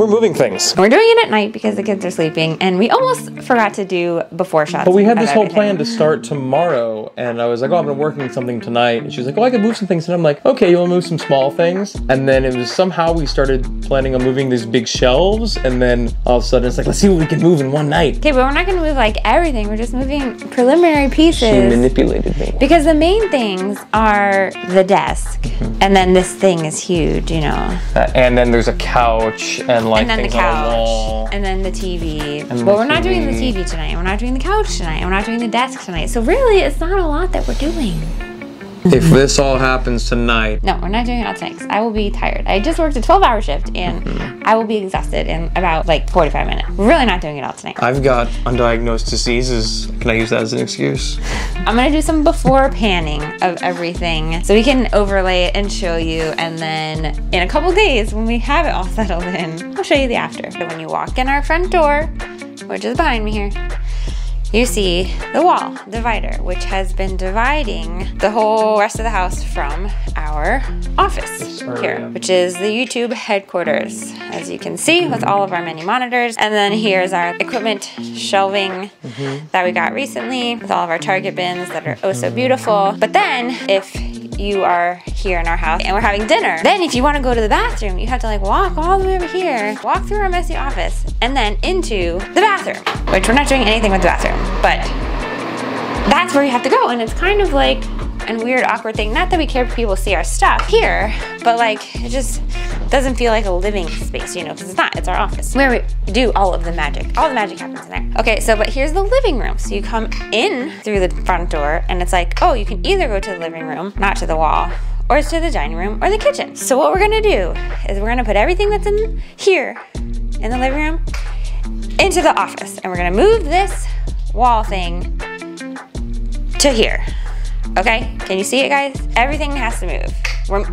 we're moving things. We're doing it at night because the kids are sleeping, and we almost forgot to do before shots. But we had this whole plan to start tomorrow, and I was like, oh, I've been working on something tonight. And she was like, oh, I could move some things. And I'm like, okay, you want to move some small things? And then it was somehow we started planning on moving these big shelves, and then all of a sudden it's like, let's see what we can move in one night. Okay, but we're not going to move like everything. We're just moving preliminary pieces. She manipulated me. Because the main things are the desk, and then this thing is huge, you know. And then there's a couch, and like things on the wall. And then the TV. But we're not doing the TV tonight. We're not doing the couch tonight. We're not doing the desk tonight. So really, it's not a lot that we're doing. If this all happens tonight. No, we're not doing it all tonight, 'cause I will be tired. I just worked a 12-hour shift, and I will be exhausted in about like 45 minutes. We're really not doing it all tonight. I've got undiagnosed diseases. Can I use that as an excuse? I'm gonna do some before panning of everything so we can overlay it and show you, and then in a couple days when we have it all settled in, I'll show you the after. So when you walk in our front door, which is behind me here, you see the wall divider, which has been dividing the whole rest of the house from our office here, which is the YouTube headquarters, as you can see, with all of our many monitors. And then here's our equipment shelving that we got recently with all of our Target bins that are oh so beautiful. But then if you are here in our house and we're having dinner, then if you want to go to the bathroom, you have to like walk all the way over here, walk through our messy office, and then into the bathroom, which we're not doing anything with the bathroom, but that's where you have to go. And it's kind of like a weird, awkward thing. Not that we care if people see our stuff here, but like it just doesn't feel like a living space, you know, because it's not. It's our office where we do all of the magic. All the magic happens in there. Okay, so but here's the living room. So you come in through the front door, and it's like, oh, you can either go to the living room, not to the wall, or to the dining room or the kitchen. So what we're gonna do is we're gonna put everything that's in here in the living room into the office, and we're gonna move this wall thing to here. Okay, can you see it, guys? Everything has to move.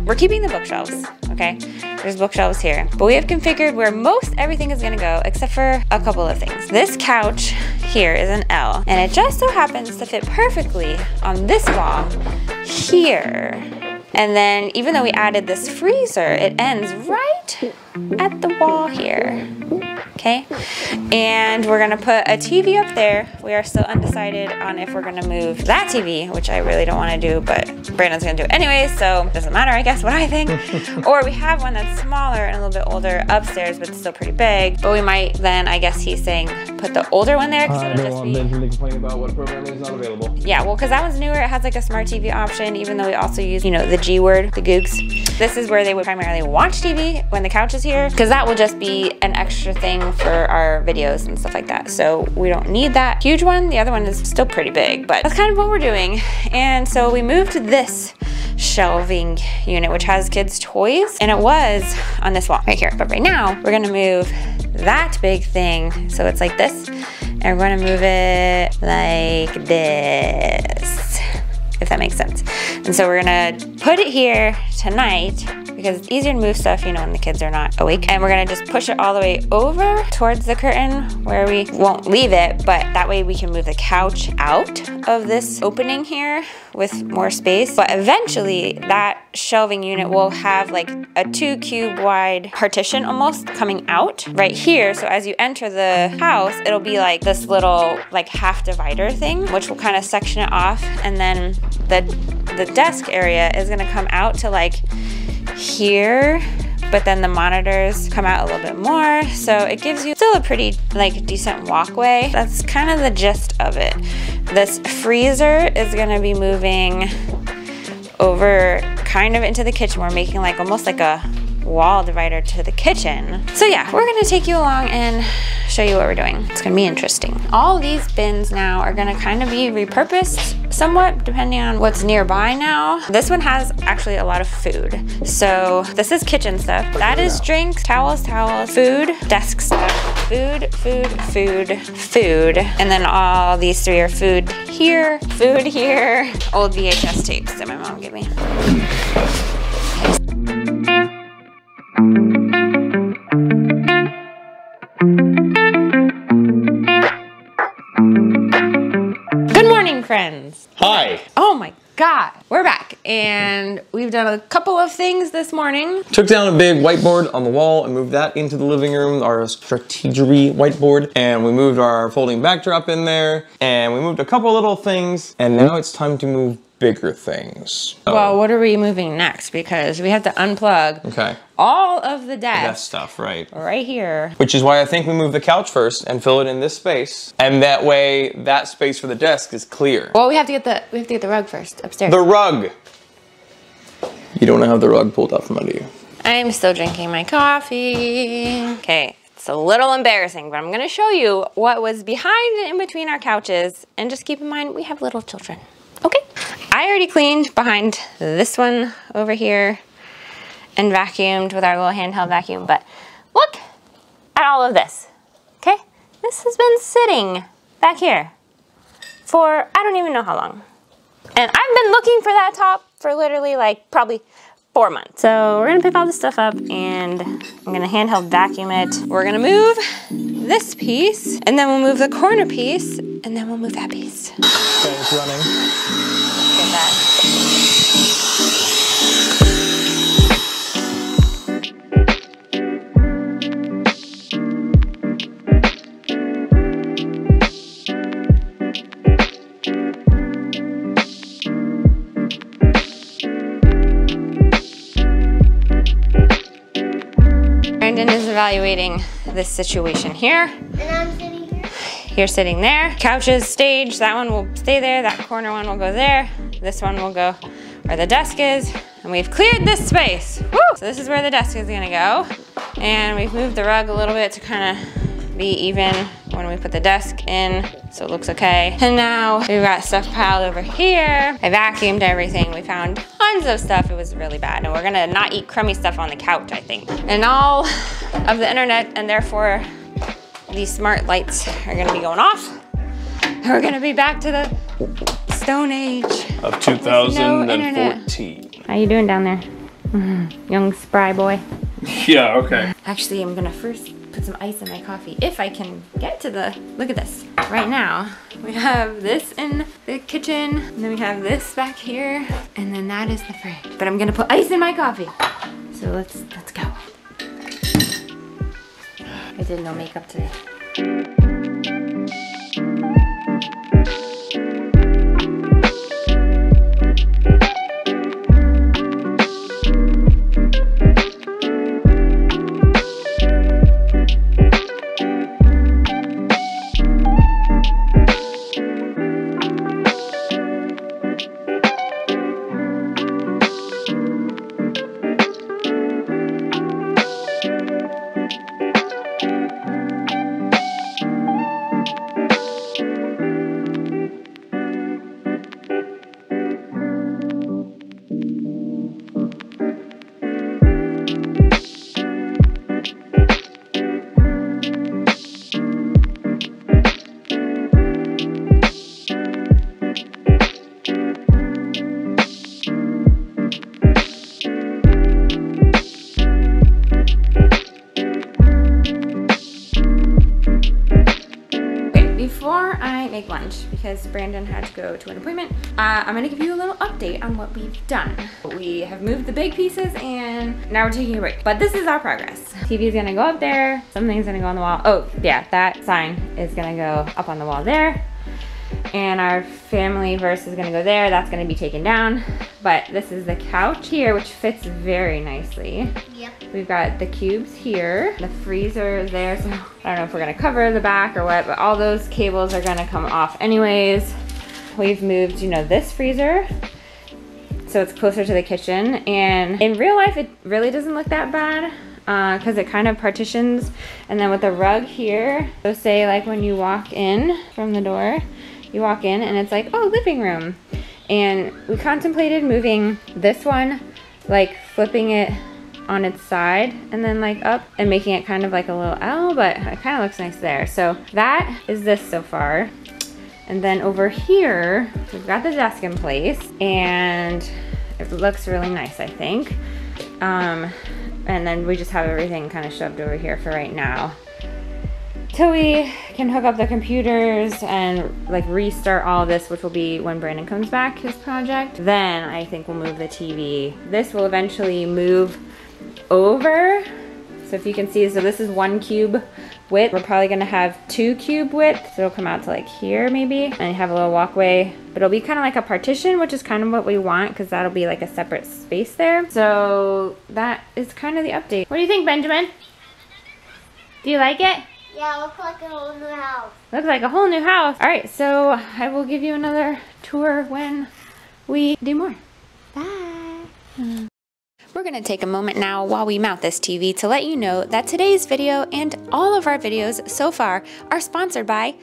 We're keeping the bookshelves, okay? There's bookshelves here. But we have configured where most everything is gonna go, except for a couple of things. This couch here is an L, and it just so happens to fit perfectly on this wall here. And then even though we added this freezer, it ends right at the wall here. Okay, and we're gonna put a TV up there. We are still undecided on if we're gonna move that TV, which I really don't wanna do, but Brandon's gonna do it anyway, so it doesn't matter, I guess, what I think. Or we have one that's smaller and a little bit older upstairs, but still pretty big. But we might then, I guess he's saying, put the older one there. I don't want them to complain about what programming is not available. Yeah, well, because that one's newer. It has like a smart TV option, even though we also use, you know, the G word, the Googs. This is where they would primarily watch TV when the couch is here, because that will just be an extra thing for our videos and stuff like that. So we don't need that huge one. The other one is still pretty big, but that's kind of what we're doing. And so we moved this shelving unit, which has kids' toys, and it was on this wall right here. But right now we're gonna move that big thing. So it's like this, and we're gonna move it like this, if that makes sense. And so we're gonna put it here tonight because it's easier to move stuff, you know, when the kids are not awake. And we're gonna just push it all the way over towards the curtain where we won't leave it, but that way we can move the couch out of this opening here with more space. But eventually that shelving unit will have like a 2 cube wide partition almost coming out right here. So as you enter the house, it'll be like this little like half divider thing, which will kind of section it off. And then the desk area is gonna come out to like here, but then the monitors come out a little bit more, so it gives you still a pretty like decent walkway. That's kind of the gist of it. This freezer is gonna be moving over kind of into the kitchen. We're making like almost like a wall divider to the kitchen. So yeah, we're gonna take you along and show you what we're doing. It's gonna be interesting. All these bins now are gonna kind of be repurposed somewhat depending on what's nearby now. This one has actually a lot of food. So this is kitchen stuff. That is drinks, towels, food, desk stuff, food, and then all these three are food here, old VHS tapes that my mom gave me. Good morning, friends. Hi. Oh my God, we're back. and we've done a couple of things this morning. Took down a big whiteboard on the wall and moved that into the living room, our strategery whiteboard. And we moved our folding backdrop in there, and we moved a couple little things, and now it's time to move bigger things. Well, what are we moving next? Because we have to unplug all of the desk stuff, right here. Which is why I think we move the couch first and fill it in this space, and that way that space for the desk is clear. Well, we have to get the rug first upstairs. The rug. You don't have the rug pulled out from under you. I'm still drinking my coffee. Okay. It's a little embarrassing, but I'm gonna show you what was behind and in between our couches, and just keep in mind we have little children. Okay, I already cleaned behind this one over here and vacuumed with our little handheld vacuum, but look at all of this, okay? This has been sitting back here for I don't even know how long. And I've been looking for that top for literally like probably 4 months. So we're gonna pick all this stuff up and I'm gonna handheld vacuum it. We're gonna move this piece, and then we'll move the corner piece, and then we'll move that piece. Okay, it's running. Get that. Is evaluating this situation here. And I'm sitting here. You're sitting there. Couch is staged. That one will stay there. That corner one will go there. This one will go where the desk is. And we've cleared this space. Woo! So this is where the desk is gonna go. And we've moved the rug a little bit to kind of be even when we put the desk in, so it looks okay. And now we've got stuff piled over here. I vacuumed everything. We found tons of stuff. It was really bad. And we're gonna not eat crummy stuff on the couch, I think. And all of the internet, and therefore these smart lights are gonna be going off. And we're gonna be back to the Stone Age of 2014. No, how you doing down there? Young spry boy. Yeah, okay. Actually, I'm gonna first put some ice in my coffee if I can get to the, look at this. Right now, we have this in the kitchen, and then we have this back here, and then that is the fridge. But I'm gonna put ice in my coffee. So let's go. I did no makeup today. Lunch because Brandon had to go to an appointment. I'm gonna give you a little update on what we've done. We have moved the big pieces and now we're taking a break, but this is our progress. TV is gonna go up there, something's gonna go on the wall. Oh yeah, that sign is gonna go up on the wall there, and our family verse is gonna go there. That's gonna be taken down, but this is the couch here, which fits very nicely. Yep. We've got the cubes here, the freezer is there, so I don't know if we're gonna cover the back or what, but all those cables are gonna come off anyways. We've moved, you know, this freezer, so it's closer to the kitchen, and in real life, it really doesn't look that bad, because it kind of partitions. And then with the rug here, so say like when you walk in from the door, you walk in and it's like, oh, living room. And we contemplated moving this one, like flipping it on its side and then like up and making it kind of like a little L, but it kind of looks nice there. So that is this so far. And then over here, we've got the desk in place and it looks really nice, I think. And then we just have everything kind of shoved over here for right now. till we can hook up the computers and like restart all of this, which will be when Brandon comes back, his project. Then I think we'll move the TV. This will eventually move over. So if you can see, so this is 1 cube width. We're probably gonna have 2 cube width. So it'll come out to like here maybe, and have a little walkway. But it'll be kind of like a partition, which is kind of what we want, because that'll be like a separate space there. So that is kind of the update. What do you think, Benjamin? Do you like it? Yeah, it looks like a whole new house. Looks like a whole new house. All right, so I will give you another tour when we do more. Bye. We're gonna take a moment now while we mount this TV to let you know that today's video and all of our videos so far are sponsored by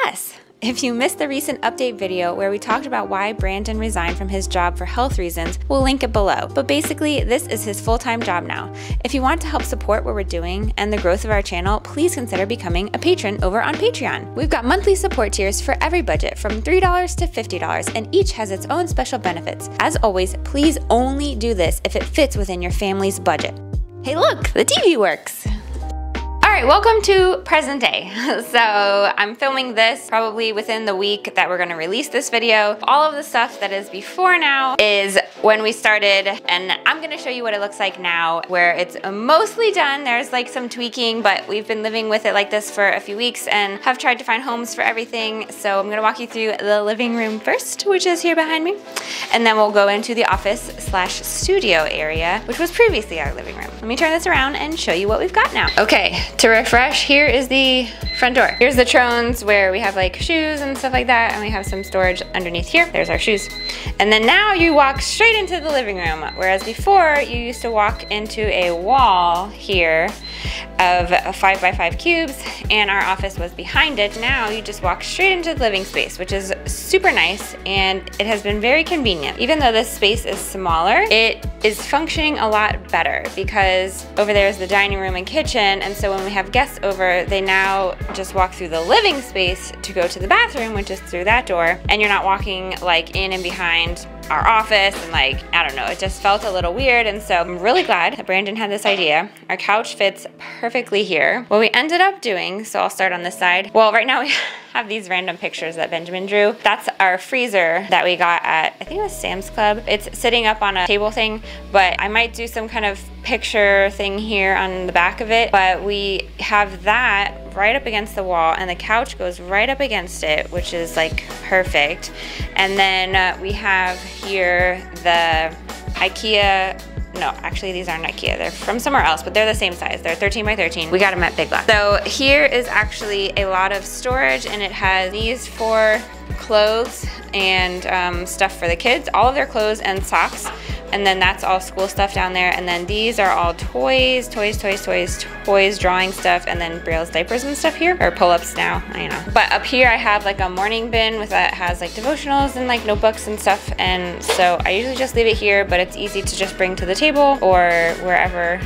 us. If you missed the recent update video where we talked about why Brandon resigned from his job for health reasons, we'll link it below. But basically, this is his full-time job now. If you want to help support what we're doing and the growth of our channel, please consider becoming a patron over on Patreon. We've got monthly support tiers for every budget from $3 to $50, and each has its own special benefits. As always, please only do this if it fits within your family's budget. Hey look, the TV works! All right, welcome to present day. So I'm filming this probably within the week that we're gonna release this video. All of the stuff that is before now is when we started, and I'm gonna show you what it looks like now, where it's mostly done. There's like some tweaking, but we've been living with it like this for a few weeks and have tried to find homes for everything. So I'm gonna walk you through the living room first, which is here behind me. And then we'll go into the office/studio area, which was previously our living room. Let me turn this around and show you what we've got now. Okay. To refresh, here is the front door. Here's the trones where we have like shoes and stuff like that, and we have some storage underneath here. There's our shoes. And then now you walk straight into the living room, whereas before you used to walk into a wall here of 5x5 cubes, and our office was behind it. Now you just walk straight into the living space, which is super nice, and it has been very convenient. Even though this space is smaller, it is functioning a lot better because over there is the dining room and kitchen, and so when we have guests over, they now just walk through the living space to go to the bathroom, which is through that door, and you're not walking like in and behind our office, and like, I don't know, it just felt a little weird. And so I'm really glad that Brandon had this idea. Our couch fits perfectly here. What we ended up doing, so I'll start on this side. Well, right now we have these random pictures that Benjamin drew. That's our freezer that we got at, I think it was Sam's Club. It's sitting up on a table thing, but I might do some kind of picture thing here on the back of it. But we have that right up against the wall, and the couch goes right up against it, which is like perfect. And then we have here the IKEA, no, actually these aren't IKEA, they're from somewhere else, but they're the same size. They're 13 by 13. We got them at Big Lots. So here is actually a lot of storage, and it has these 4 clothes and stuff for the kids, all of their clothes and socks. And then that's all school stuff down there. And then these are all toys, drawing stuff, and then Brielle's diapers and stuff here, or pull-ups now, I know. But up here I have like a morning bin with that has like devotionals and like notebooks and stuff. And so I usually just leave it here, but it's easy to just bring to the table or wherever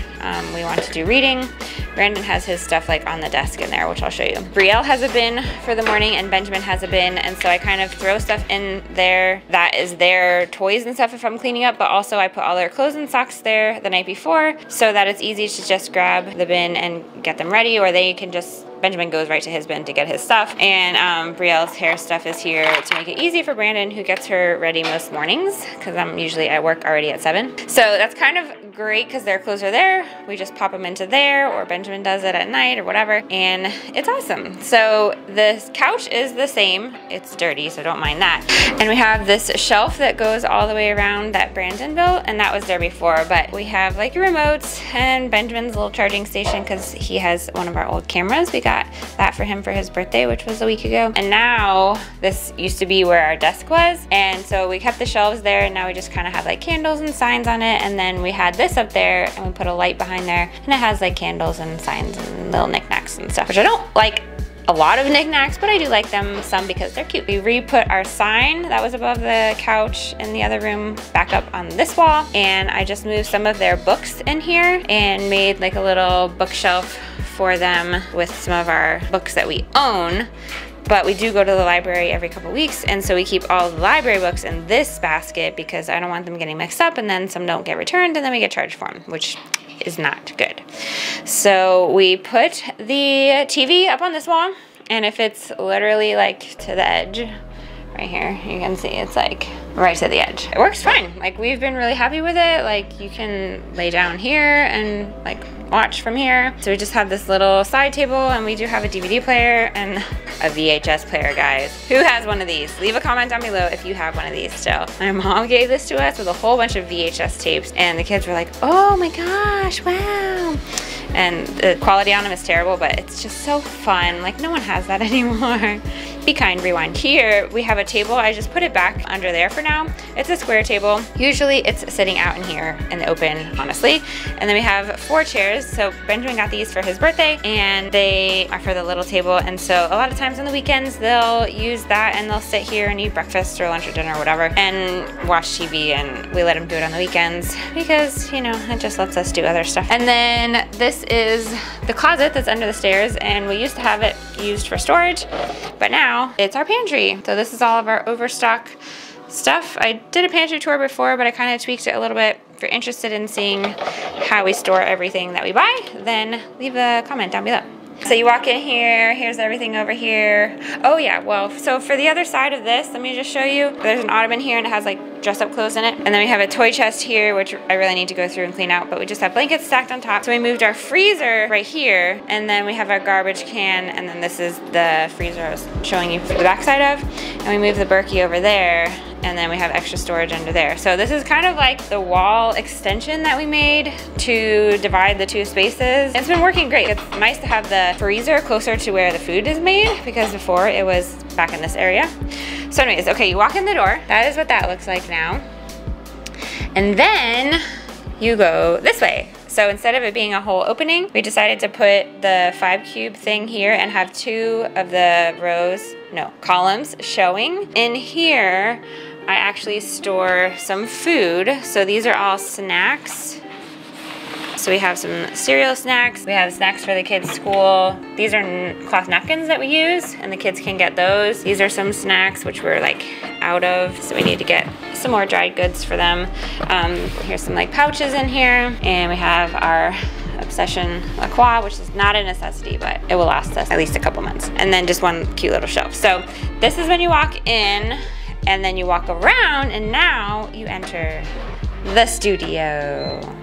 we want to do reading. Brandon has his stuff like on the desk in there, which I'll show you. Brielle has a bin for the morning, and Benjamin has a bin, and so I kind of throw stuff in there that is their toys and stuff if I'm cleaning up, but also I put all their clothes and socks there the night before so that it's easy to just grab the bin and get them ready, or they can just, Benjamin goes right to his bin to get his stuff. And Brielle's hair stuff is here to make it easy for Brandon, who gets her ready most mornings, because I'm usually at work already at 7. So that's kind of great because their clothes are there. We just pop them into there, or Benjamin does it at night or whatever, and it's awesome. So this couch is the same. It's dirty, so don't mind that. And we have this shelf that goes all the way around that Brandon built, and that was there before, but we have like remotes and Benjamin's little charging station because he has one of our old cameras. We got that for him for his birthday, which was a week ago. And now this used to be where our desk was, and so we kept the shelves there, and now we just kind of have like candles and signs on it. And then we had this up there, and we put a light behind there, and it has like candles and signs and little knickknacks and stuff, which I don't like a lot of knickknacks, but I do like them some because they're cute. We re-put our sign that was above the couch in the other room back up on this wall, and I just moved some of their books in here and made like a little bookshelf for them with some of our books that we own. But we do go to the library every couple weeks, and so we keep all the library books in this basket because I don't want them getting mixed up and then some don't get returned and then we get charged for them, which is not good. So we put the TV up on this wall, and if it's literally like to the edge, right here, you can see it's like right to the edge. It works fine. Like, we've been really happy with it. Like, you can lay down here and like watch from here. So we just have this little side table, and we do have a DVD player and a VHS player, guys. Who has one of these? Leave a comment down below if you have one of these still. My mom gave this to us with a whole bunch of VHS tapes, and the kids were like, oh my gosh, wow. And the quality on them is terrible, but it's just so fun. Like, no one has that anymore. Be kind, rewind. Here we have a table. I just put it back under there for now. It's a square table. Usually it's sitting out in here in the open, honestly. And then we have 4 chairs. So Benjamin got these for his birthday, and they are for the little table. And so a lot of times on the weekends they'll use that, and they'll sit here and eat breakfast or lunch or dinner or whatever and watch TV, and we let them do it on the weekends because, you know, it just lets us do other stuff. And then this is the closet that's under the stairs, and we used to have it used for storage, but now it's our pantry. So this is all of our overstock stuff. I did a pantry tour before, but I kind of tweaked it a little bit. If you're interested in seeing how we store everything that we buy, then leave a comment down below. So you walk in here, here's everything over here. Oh yeah, well, so for the other side of this, let me just show you. There's an ottoman here, and it has like dress-up clothes in it. And then we have a toy chest here, which I really need to go through and clean out, but we just have blankets stacked on top. So we moved our freezer right here, and then we have our garbage can, and then this is the freezer I was showing you the backside of. And we moved the Berkey over there, and then we have extra storage under there. So this is kind of like the wall extension that we made to divide the 2 spaces. It's been working great. It's nice to have the freezer closer to where the food is made, because before it was back in this area. So anyways, okay, you walk in the door. That is what that looks like now. And then you go this way. So instead of it being a whole opening, we decided to put the 5 cube thing here and have 2 of the columns showing. In here, I actually store some food. So these are all snacks. So we have some cereal snacks. We have snacks for the kids' school. These are cloth napkins that we use, and the kids can get those. These are some snacks which we're like out of, so we need to get some more dried goods for them. Here's some like pouches in here, and we have our Obsession La Croix, which is not a necessity, but it will last us at least a couple months. And then just one cute little shelf. So this is when you walk in, and then you walk around, and now you enter the studio.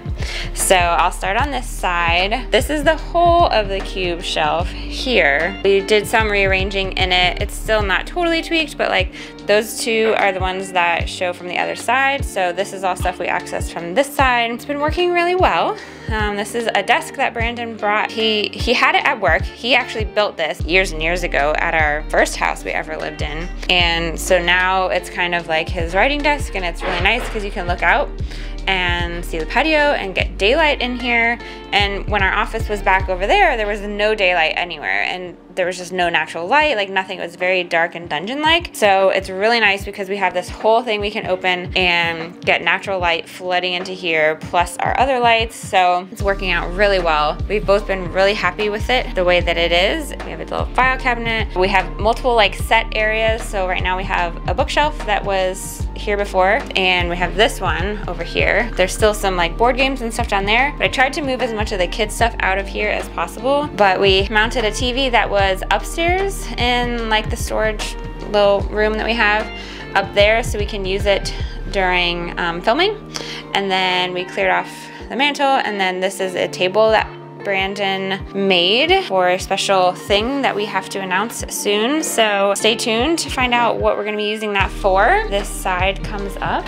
So I'll start on this side. This is the whole of the cube shelf here. We did some rearranging in it. It's still not totally tweaked, but like those 2 are the ones that show from the other side. So this is all stuff we accessed from this side. It's been working really well. This is a desk that Brandon brought. He had it at work. He actually built this years and years ago at our first house we ever lived in. And so now it's kind of like his writing desk, and it's really nice because you can look out and see the patio and get daylight in here. And when our office was back over there was no daylight anywhere, and there was just no natural light, like nothing. It was very dark and dungeon-like. So it's really nice because we have this whole thing we can open and get natural light flooding into here, plus our other lights. So it's working out really well. We've both been really happy with it, the way that it is. We have a little file cabinet. We have multiple like set areas. So right now we have a bookshelf that was here before, and we have this one over here. There's still some like board games and stuff down there, but I tried to move as much of the kids stuff out of here as possible. But we mounted a TV that was upstairs in like the storage little room that we have up there, so we can use it during filming. And then we cleared off the mantle, and then this is a table that Brandon made for a special thing that we have to announce soon. So stay tuned to find out what we're going to be using that for. This side comes up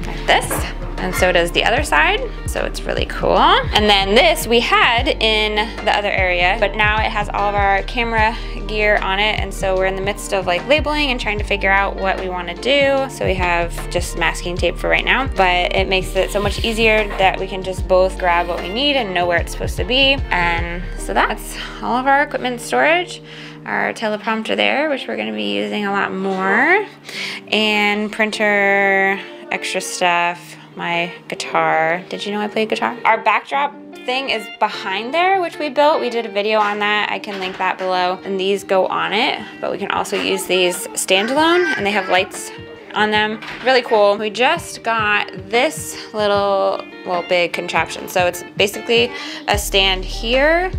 like this, and so does the other side. So it's really cool. And then this we had in the other area, but now it has all of our camera gear on it, and so we're in the midst of like labeling and trying to figure out what we want to do. So we have just masking tape for right now, but it makes it so much easier that we can just both grab what we need and know where it's supposed to be. And so that's all of our equipment storage. Our teleprompter there, which we're going to be using a lot more, and printer, extra stuff, my guitar. Did you know I play guitar? Our backdrop thing is behind there, which we built. We did a video on that. I can link that below. And these go on it, but we can also use these standalone, and they have lights on them. Really cool. We just got this little, well, big contraption. So it's basically a stand here,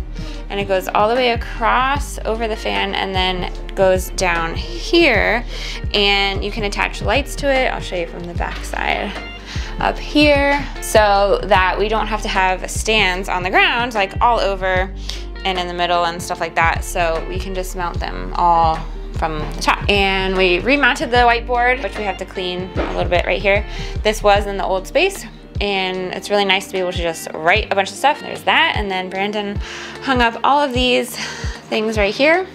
and it goes all the way across over the fan and then goes down here, and you can attach lights to it. I'll show you from the back side up here, so that we don't have to have stands on the ground like all over and in the middle and stuff like that. So we can just mount them all from the top. And we remounted the whiteboard, which we have to clean a little bit right here. This was in the old space, and it's really nice to be able to just write a bunch of stuff. There's that, and then Brandon hung up all of these things right here,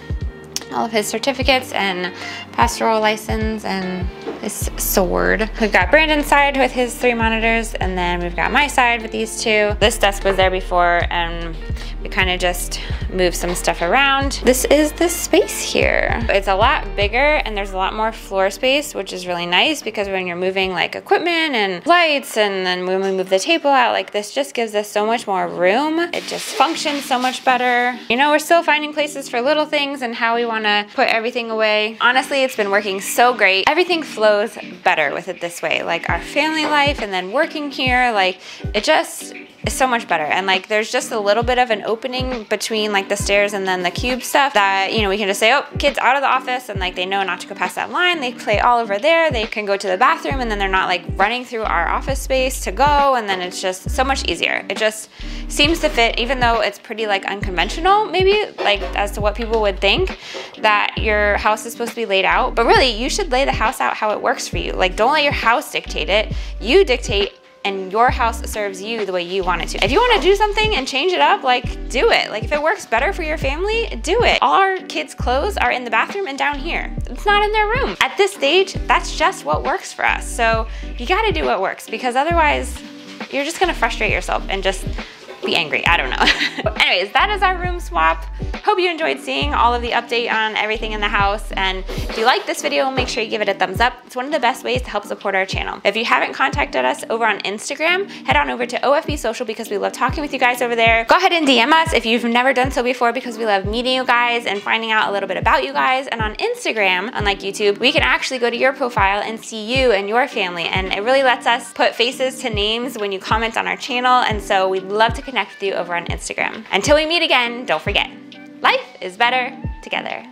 all of his certificates and pastoral license and his sword. We've got Brandon's side with his 3 monitors, and then we've got my side with these 2. This desk was there before, and we kind of just moved some stuff around. This is the space here. It's a lot bigger, and there's a lot more floor space, which is really nice, because when you're moving like equipment and lights, and then when we move the table out, like this just gives us so much more room. It just functions so much better. You know, we're still finding places for little things and how we want to put everything away. Honestly, it's been working so great. Everything flows better with it this way. Like our family life and then working here, like it just is so much better. And like there's just a little bit of an opening between like the stairs and then the cube stuff that, you know, we can just say, oh, kids out of the office, and like they know not to go past that line. They play all over there. They can go to the bathroom, and then they're not like running through our office space to go, and then it's just so much easier. It just seems to fit, even though it's pretty like unconventional maybe, like as to what people would think that your house is supposed to be laid out. But really, you should lay the house out how it works for you. Like don't let your house dictate it. You dictate, and your house serves you the way you want it to. If you want to do something and change it up, like do it. Like if it works better for your family, do it. All our kids' clothes are in the bathroom and down here. It's not in their room. At this stage, that's just what works for us. So you gotta do what works, because otherwise you're just gonna frustrate yourself and just be angry. I don't know. Anyways, that is our room swap. Hope you enjoyed seeing all of the update on everything in the house. And if you like this video, make sure you give it a thumbs up. It's one of the best ways to help support our channel. If you haven't contacted us over on Instagram, head on over to OFB Social, because we love talking with you guys over there. Go ahead and DM us if you've never done so before, because we love meeting you guys and finding out a little bit about you guys. And on Instagram, unlike YouTube, we can actually go to your profile and see you and your family. And it really lets us put faces to names when you comment on our channel. And so we'd love to connect with you over on Instagram. Until we meet again, don't forget, life is better together.